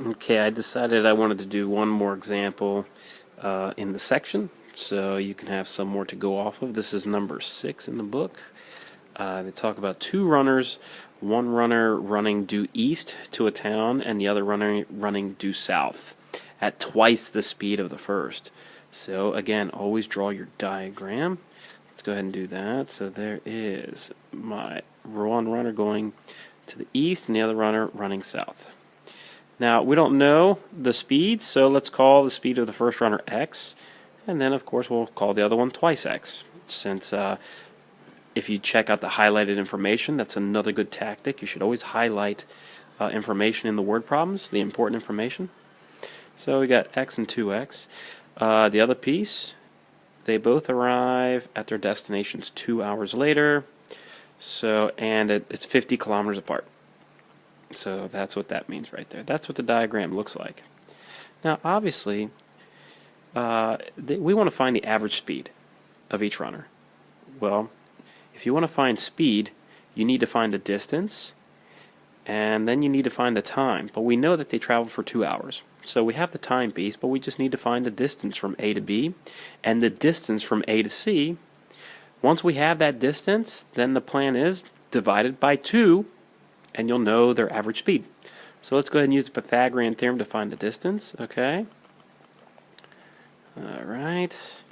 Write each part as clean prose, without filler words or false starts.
Okay, I decided I wanted to do one more example in the section, so you can have some more to go off of. This is number 6 in the book. They talk about two runners, one runner running due east to a town and the other runner running due south at twice the speed of the first. So again, always draw your diagram. Let's go ahead and do that. So there is my one runner going to the east and the other runner running south. Now, we don't know the speed, so let's call the speed of the first runner x, and then of course we'll call the other one twice x. Since if you check out the highlighted information, that's another good tactic. You should always highlight information in the word problems, the important information. So we got x and 2x. The other piece, they both arrive at their destinations 2 hours later, and it's 50 kilometers apart. So that's what that means right there. That's what the diagram looks like. Now, obviously, we want to find the average speed of each runner. Well, if you want to find speed, you need to find the distance, and then you need to find the time. But we know that they traveled for 2 hours. So we have the time piece, but we just need to find the distance from A to B and the distance from A to C. Once we have that distance, then the plan is divided by 2, and you'll know their average speed. So let's go ahead and use the Pythagorean theorem to find the distance. Okay. Alright.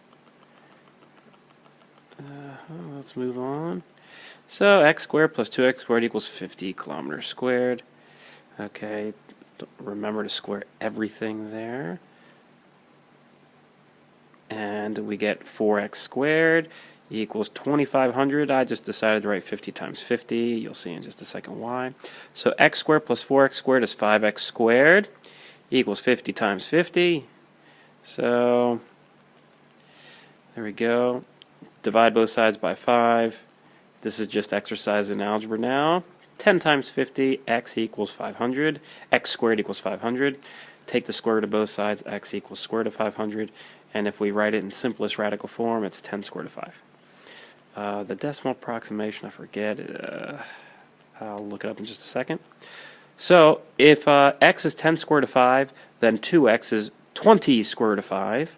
Let's move on. So x squared plus 2x squared equals 50 kilometers squared. Okay. Remember to square everything there. And we get 4x squared equals 2,500. I just decided to write 50 times 50. You'll see in just a second why. So x squared plus 4x squared is 5x squared equals 50 times 50. So there we go. Divide both sides by 5. This is just exercise in algebra now. 10 times 50, x equals 500. X squared equals 500. Take the square root of both sides, x equals square root of 500. And if we write it in simplest radical form, it's 10 squared root of 5. The decimal approximation, I forget. I'll look it up in just a second. So if x is 10 square root of 5, then 2x is 20 square root of 5.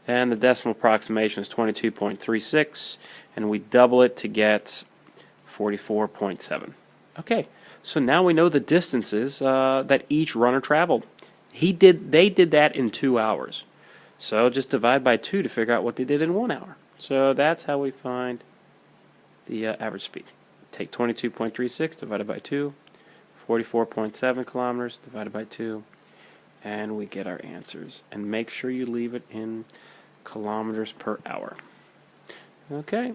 And the decimal approximation is 22.36. And we double it to get 44.7. Okay, so now we know the distances that each runner traveled. They did that in 2 hours. So just divide by 2 to figure out what they did in 1 hour. So that's how we find the average speed. Take 22.36 divided by 2, 44.7 kilometers divided by 2, and we get our answers. And make sure you leave it in kilometers per hour. Okay.